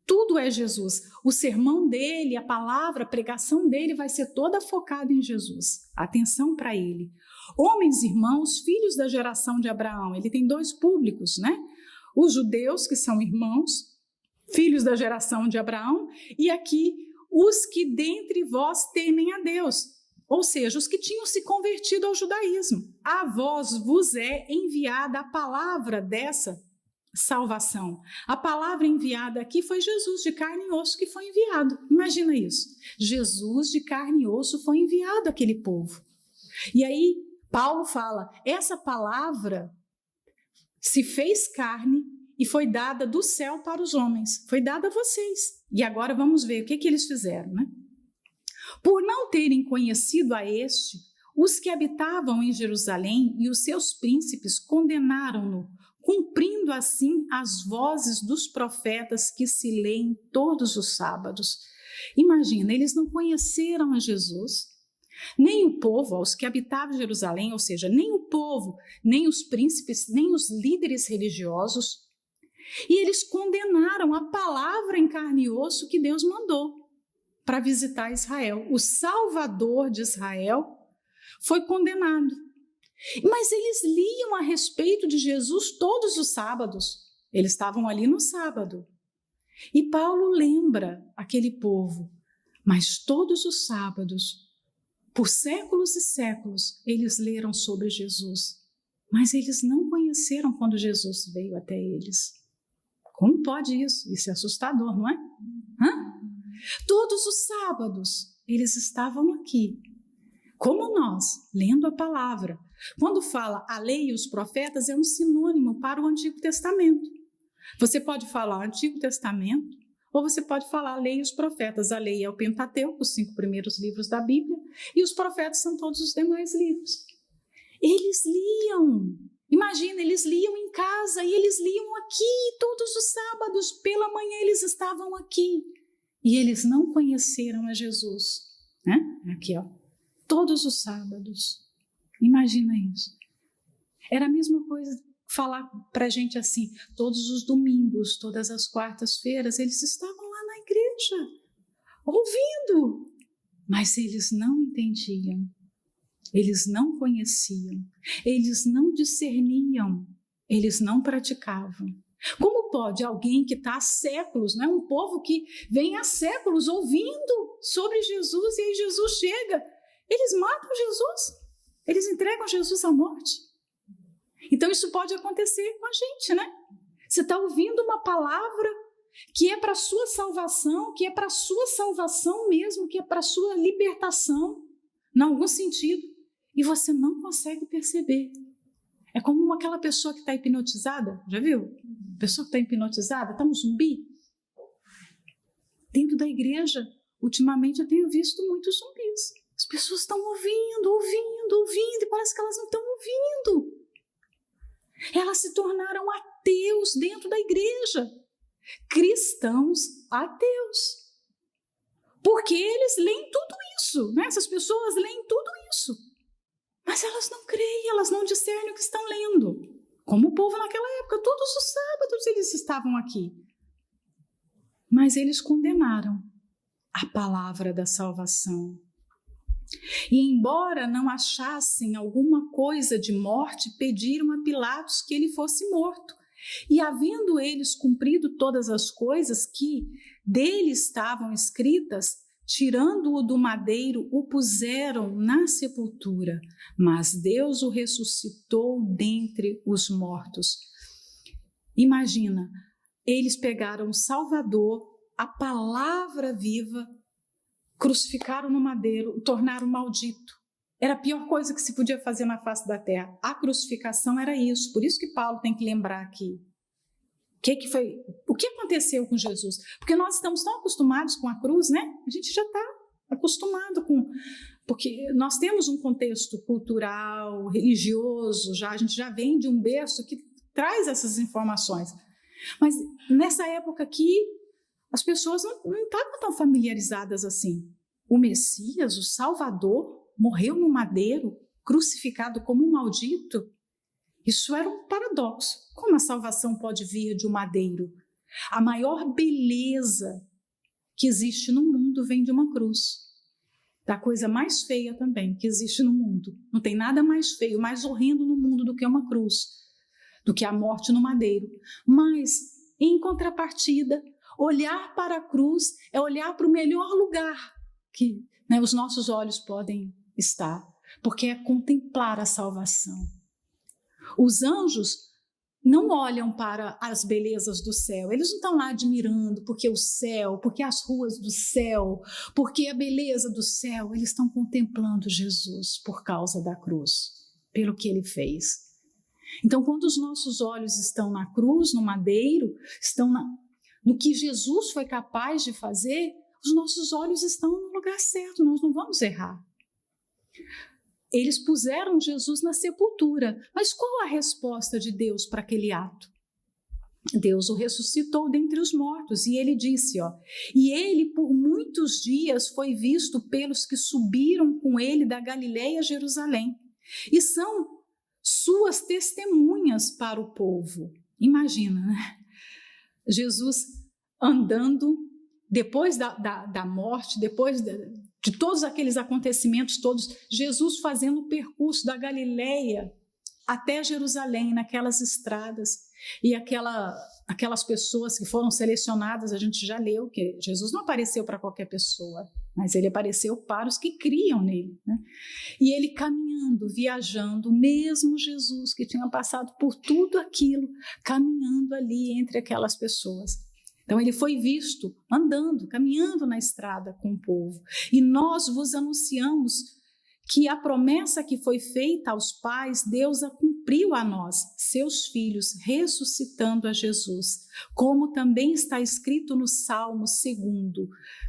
Tudo é Jesus. O sermão dele, a palavra, a pregação dele vai ser toda focada em Jesus. Atenção para ele. Homens, irmãos, filhos da geração de Abraão. Ele tem dois públicos, né? Os judeus, que são irmãos, filhos da geração de Abraão, e aqui os que dentre vós temem a Deus, ou seja, os que tinham se convertido ao judaísmo. A vós vos é enviada a palavra dessa salvação. A palavra enviada aqui foi Jesus de carne e osso que foi enviado. Imagina isso. Jesus de carne e osso foi enviado àquele povo. E aí Paulo fala, essa palavra se fez carne e foi dada do céu para os homens. Foi dada a vocês. E agora vamos ver o que eles fizeram, né? Por não terem conhecido a este, os que habitavam em Jerusalém e os seus príncipes condenaram-no, cumprindo assim as vozes dos profetas que se leem todos os sábados. Imagina, eles não conheceram a Jesus, nem o povo, os que habitavam em Jerusalém, ou seja, nem o povo, nem os príncipes, nem os líderes religiosos, e eles condenaram a palavra em carne e osso que Deus mandou para visitar Israel. O Salvador de Israel foi condenado. Mas eles liam a respeito de Jesus todos os sábados. Eles estavam ali no sábado. E Paulo lembra aquele povo, mas todos os sábados, por séculos e séculos, eles leram sobre Jesus. Mas eles não conheceram quando Jesus veio até eles. Como pode isso? Isso é assustador, não é? Todos os sábados, eles estavam aqui, como nós, lendo a palavra. Quando fala a lei e os profetas, é um sinônimo para o Antigo Testamento. Você pode falar Antigo Testamento Ou você pode falar a lei e os profetas. A lei é o Pentateuco, os 5 primeiros livros da Bíblia, e os profetas são todos os demais livros. Eles liam. Imagina, eles liam em casa e eles liam aqui todos os sábados. Pela manhã eles estavam aqui. E eles não conheceram a Jesus. Né? Aqui, ó. Todos os sábados. Imagina isso. Era a mesma coisa falar para a gente assim, todos os domingos, todas as quartas-feiras, eles estavam lá na igreja, ouvindo. Mas eles não entendiam. Eles não conheciam, eles não discerniam, eles não praticavam. Como pode alguém que está há séculos, né, um povo que vem há séculos ouvindo sobre Jesus, e aí Jesus chega, eles matam Jesus, eles entregam Jesus à morte. Então isso pode acontecer com a gente, né? Você está ouvindo uma palavra que é para a sua salvação, que é para a sua salvação mesmo, que é para a sua libertação, em algum sentido. E você não consegue perceber. É como aquela pessoa que está hipnotizada, já viu? Pessoa que está hipnotizada, está um zumbi. Dentro da igreja, ultimamente eu tenho visto muitos zumbis. As pessoas estão ouvindo, e parece que elas não estão ouvindo. Elas se tornaram ateus dentro da igreja. Cristãos ateus. Porque eles leem tudo isso, né? Essas pessoas leem tudo isso. Mas elas não creem, elas não discernem o que estão lendo. Como o povo naquela época, todos os sábados eles estavam aqui. Mas eles condenaram a palavra da salvação. E embora não achassem alguma coisa de morte, pediram a Pilatos que ele fosse morto. E havendo eles cumprido todas as coisas que dele estavam escritas, tirando-o do madeiro, o puseram na sepultura, mas Deus o ressuscitou dentre os mortos. Imagina, eles pegaram o Salvador, a palavra viva, crucificaram no madeiro, o tornaram maldito. Era a pior coisa que se podia fazer na face da terra. A crucificação era isso, por isso que Paulo tem que lembrar aqui. O que aconteceu com Jesus? Porque nós estamos tão acostumados com a cruz, né? A gente já está acostumado com... Porque nós temos um contexto cultural, religioso, a gente já vem de um berço que traz essas informações. Mas nessa época aqui, as pessoas não estavam tão familiarizadas assim. O Messias, o Salvador, morreu no madeiro, crucificado como um maldito. Isso era um paradoxo. Como a salvação pode vir de um madeiro? A maior beleza que existe no mundo vem de uma cruz. Da coisa mais feia também que existe no mundo. Não tem nada mais feio, mais horrendo no mundo do que uma cruz, do que a morte no madeiro. Mas, em contrapartida, olhar para a cruz é olhar para o melhor lugar que, né, os nossos olhos podem estar, porque é contemplar a salvação. Os anjos não olham para as belezas do céu, eles não estão lá admirando porque o céu, porque as ruas do céu, porque a beleza do céu, eles estão contemplando Jesus por causa da cruz, pelo que ele fez. Então, quando os nossos olhos estão na cruz, no madeiro, estão no que Jesus foi capaz de fazer, os nossos olhos estão no lugar certo, nós não vamos errar. Eles puseram Jesus na sepultura, mas qual a resposta de Deus para aquele ato? Deus o ressuscitou dentre os mortos, e ele disse, e ele por muitos dias foi visto pelos que subiram com ele da Galileia a Jerusalém, e são suas testemunhas para o povo. Imagina, né? Jesus andando, depois da morte, depois de todos aqueles acontecimentos todos, Jesus fazendo o percurso da Galileia até Jerusalém, naquelas estradas, e aquelas pessoas que foram selecionadas, a gente já leu que Jesus não apareceu para qualquer pessoa, mas ele apareceu para os que criam nele, né? E ele caminhando, viajando, o mesmo Jesus que tinha passado por tudo aquilo, caminhando ali entre aquelas pessoas. Então ele foi visto andando, caminhando na estrada com o povo. E nós vos anunciamos que a promessa que foi feita aos pais, Deus a cumpriu cumpriu a nós, seus filhos, ressuscitando a Jesus, como também está escrito no Salmo 2: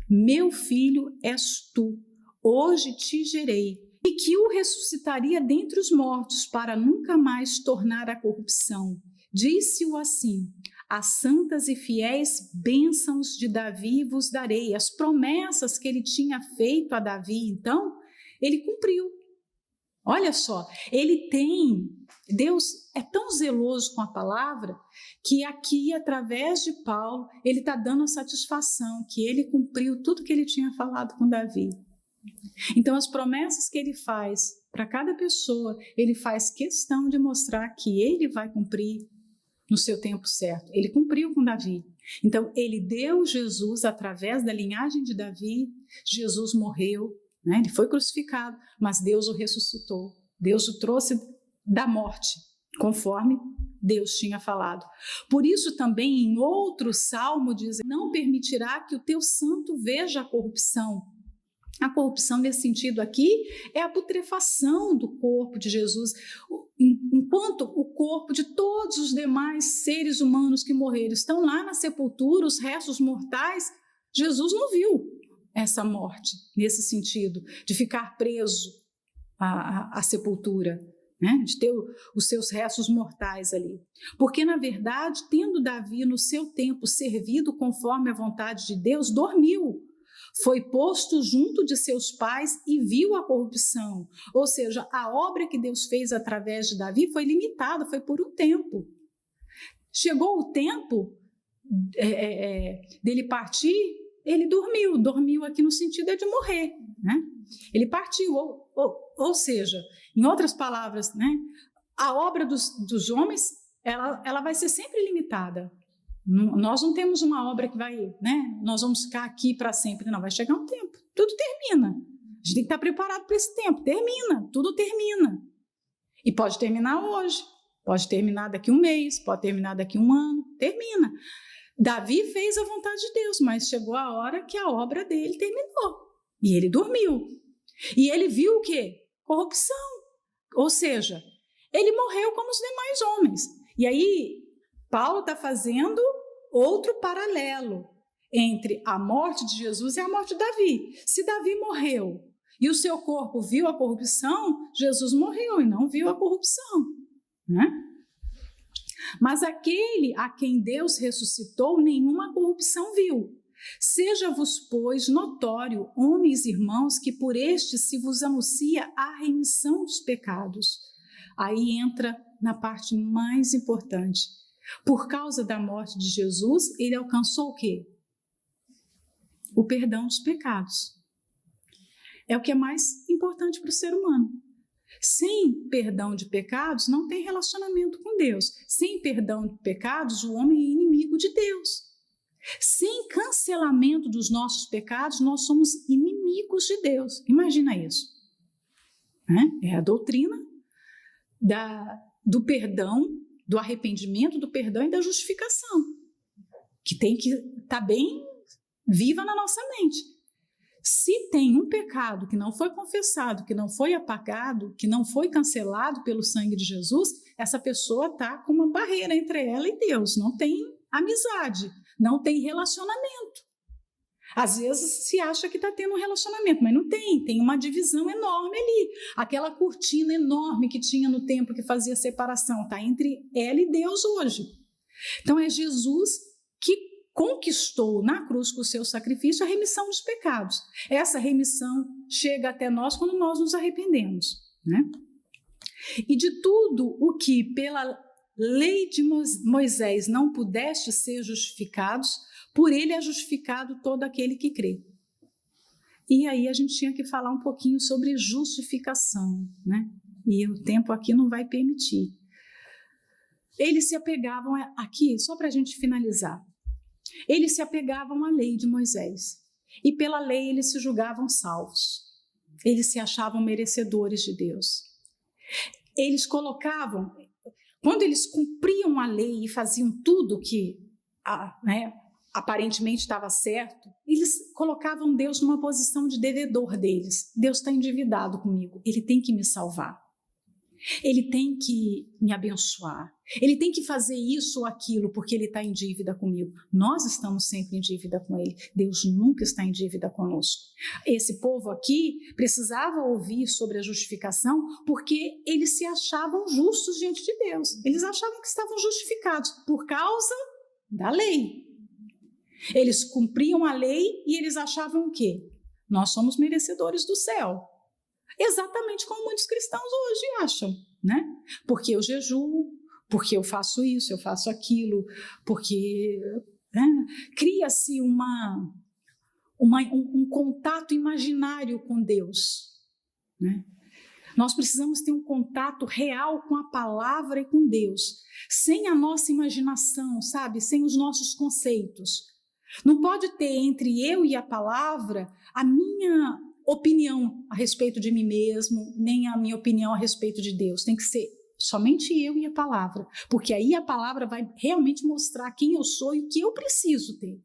meu filho és tu, hoje te gerei, e que o ressuscitaria dentre os mortos para nunca mais tornar a corrupção. Disse-o assim: as santas e fiéis bênçãos de Davi vos darei. As promessas que ele tinha feito a Davi, então, ele cumpriu. Olha só, Deus é tão zeloso com a palavra que aqui, através de Paulo, ele está dando a satisfação que ele cumpriu tudo que ele tinha falado com Davi. Então, as promessas que ele faz para cada pessoa, ele faz questão de mostrar que ele vai cumprir no seu tempo certo. Ele cumpriu com Davi. Então, ele deu Jesus através da linhagem de Davi. Jesus morreu, né? Ele foi crucificado, mas Deus o ressuscitou. Deus o trouxe da morte, conforme Deus tinha falado. Por isso também em outro salmo diz: não permitirá que o teu santo veja a corrupção. A corrupção nesse sentido aqui é a putrefação do corpo de Jesus, enquanto o corpo de todos os demais seres humanos que morreram estão lá na sepultura, os restos mortais, Jesus não viu essa morte nesse sentido, de ficar preso à sepultura, né? De ter os seus restos mortais ali. Porque, na verdade, tendo Davi no seu tempo servido conforme a vontade de Deus, dormiu. Foi posto junto de seus pais e viu a corrupção. Ou seja, a obra que Deus fez através de Davi foi limitada, foi por um tempo. Chegou o tempo dele partir, ele dormiu aqui no sentido de morrer, né? Ele partiu, ou seja, em outras palavras, né, a obra dos homens, ela vai ser sempre limitada. Nós não temos uma obra que vai, né? Nós vamos ficar aqui para sempre. Não, vai chegar um tempo. Tudo termina. A gente tem que estar preparado para esse tempo. Termina, tudo termina. E pode terminar hoje, pode terminar daqui um mês, pode terminar daqui um ano. Termina. Davi fez a vontade de Deus, mas chegou a hora que a obra dele terminou. E ele dormiu. E ele viu o quê? Corrupção. Ou seja, ele morreu como os demais homens. E aí, Paulo está fazendo outro paralelo entre a morte de Jesus e a morte de Davi. Se Davi morreu e o seu corpo viu a corrupção, Jesus morreu e não viu a corrupção, né? Mas aquele a quem Deus ressuscitou, nenhuma corrupção viu. Seja-vos, pois, notório, homens e irmãos, que por este se vos anuncia a remissão dos pecados. Aí entra na parte mais importante. Por causa da morte de Jesus, ele alcançou o quê? O perdão dos pecados. É o que é mais importante para o ser humano. Sem perdão de pecados, não tem relacionamento com Deus. Sem perdão de pecados, o homem é inimigo de Deus. Sem cancelamento dos nossos pecados, nós somos inimigos de Deus. Imagina isso, né? É a doutrina do perdão, do arrependimento, do perdão e da justificação, que tem que estar bem viva na nossa mente. Se tem um pecado que não foi confessado, que não foi apagado, que não foi cancelado pelo sangue de Jesus, essa pessoa está com uma barreira entre ela e Deus, não tem amizade, não tem relacionamento. Às vezes se acha que está tendo um relacionamento, mas não tem, tem uma divisão enorme ali. Aquela cortina enorme que tinha no templo que fazia separação, está entre ela e Deus hoje. Então é Jesus que conquistou na cruz com o seu sacrifício a remissão dos pecados. Essa remissão chega até nós quando nós nos arrependemos, né? E de tudo o que pela lei de Moisés não pudeste ser justificados, por ele é justificado todo aquele que crê. E aí a gente tinha que falar um pouquinho sobre justificação, né? E o tempo aqui não vai permitir. Eles se apegavam aqui, só para a gente finalizar, eles se apegavam à lei de Moisés. E pela lei eles se julgavam salvos. Eles se achavam merecedores de Deus. Eles colocavam, quando eles cumpriam a lei e faziam tudo que aparentemente estava certo, eles colocavam Deus numa posição de devedor deles. Deus está endividado comigo, ele tem que me salvar. ele tem que me abençoar, ele tem que fazer isso ou aquilo porque ele está em dívida comigo. Nós estamos sempre em dívida com ele, Deus nunca está em dívida conosco. Esse povo aqui precisava ouvir sobre a justificação porque eles se achavam justos diante de Deus, eles achavam que estavam justificados por causa da lei. Eles cumpriam a lei e eles achavam o quê? Nós somos merecedores do céu. Exatamente como muitos cristãos hoje acham, né? Porque eu jejuo, porque eu faço isso, eu faço aquilo, porque cria-se um contato imaginário com Deus, né? Nós precisamos ter um contato real com a palavra e com Deus, sem a nossa imaginação, sabe? Sem os nossos conceitos. Não pode ter entre eu e a palavra a minha opinião a respeito de mim mesmo, nem a minha opinião a respeito de Deus. Tem que ser somente eu e a palavra, porque aí a palavra vai realmente mostrar quem eu sou e o que eu preciso ter.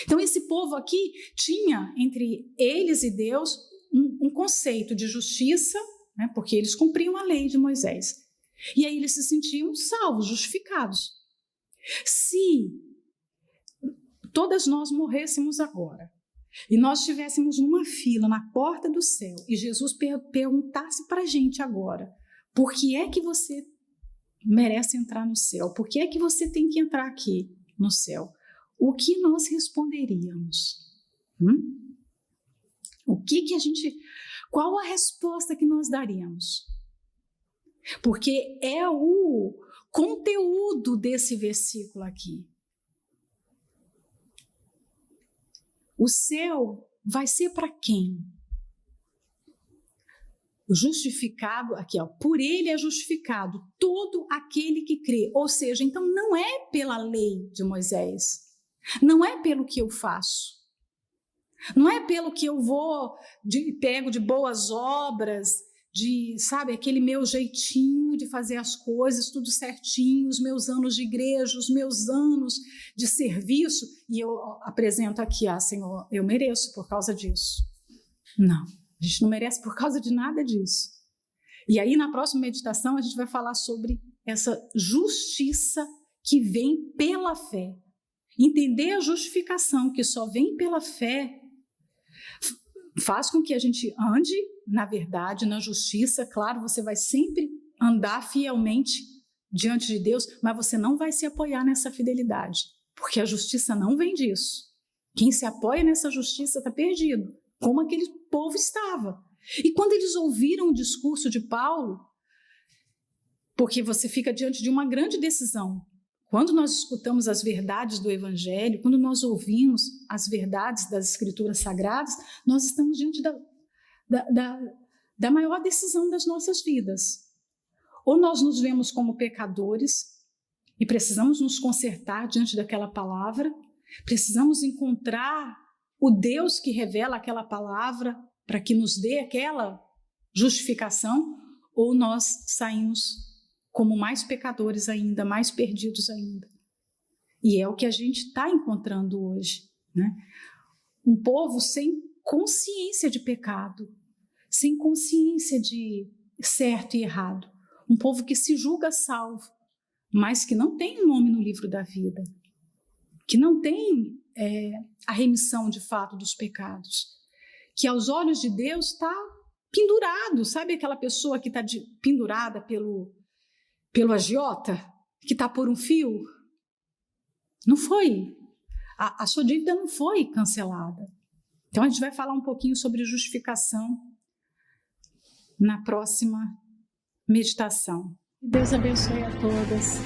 Então esse povo aqui tinha entre eles e Deus um conceito de justiça, né, porque eles cumpriam a lei de Moisés. E aí eles se sentiam salvos, justificados. Se todas nós morrêssemos agora, e nós estivéssemos numa fila na porta do céu, e Jesus perguntasse para a gente agora, por que é que você merece entrar no céu? Por que é que você tem que entrar aqui no céu? O que nós responderíamos? Qual a resposta que nós daríamos? Porque é o conteúdo desse versículo aqui. O céu vai ser para quem? Justificado, aqui ó, por ele é justificado todo aquele que crê. Ou seja, então não é pela lei de Moisés, não é pelo que eu faço, não é pelo que eu pego de boas obras, sabe, aquele meu jeitinho de fazer as coisas tudo certinho, os meus anos de igreja, os meus anos de serviço, e eu apresento aqui, Senhor, eu mereço por causa disso. Não, a gente não merece por causa de nada disso. E aí na próxima meditação a gente vai falar sobre essa justiça que vem pela fé. Entender a justificação que só vem pela fé faz com que a gente ande na verdade, na justiça. Claro, você vai sempre andar fielmente diante de Deus, mas você não vai se apoiar nessa fidelidade, porque a justiça não vem disso. Quem se apoia nessa justiça está perdido, como aquele povo estava. E quando eles ouviram o discurso de Paulo, porque você fica diante de uma grande decisão, quando nós escutamos as verdades do Evangelho, quando nós ouvimos as verdades das Escrituras Sagradas, nós estamos diante da maior decisão das nossas vidas. Ou nós nos vemos como pecadores e precisamos nos consertar diante daquela palavra, precisamos encontrar o Deus que revela aquela palavra para que nos dê aquela justificação, ou nós saímos como mais pecadores ainda, mais perdidos ainda. E é o que a gente está encontrando hoje, né? Um povo sem consciência de pecado, sem consciência de certo e errado. Um povo que se julga salvo, mas que não tem um nome no livro da vida, que não tem a remissão de fato dos pecados, que aos olhos de Deus está pendurado. Sabe aquela pessoa que está pendurada pelo agiota, que está por um fio? Não foi. A sua dívida não foi cancelada. Então a gente vai falar um pouquinho sobre justificação na próxima meditação. Deus abençoe a todas.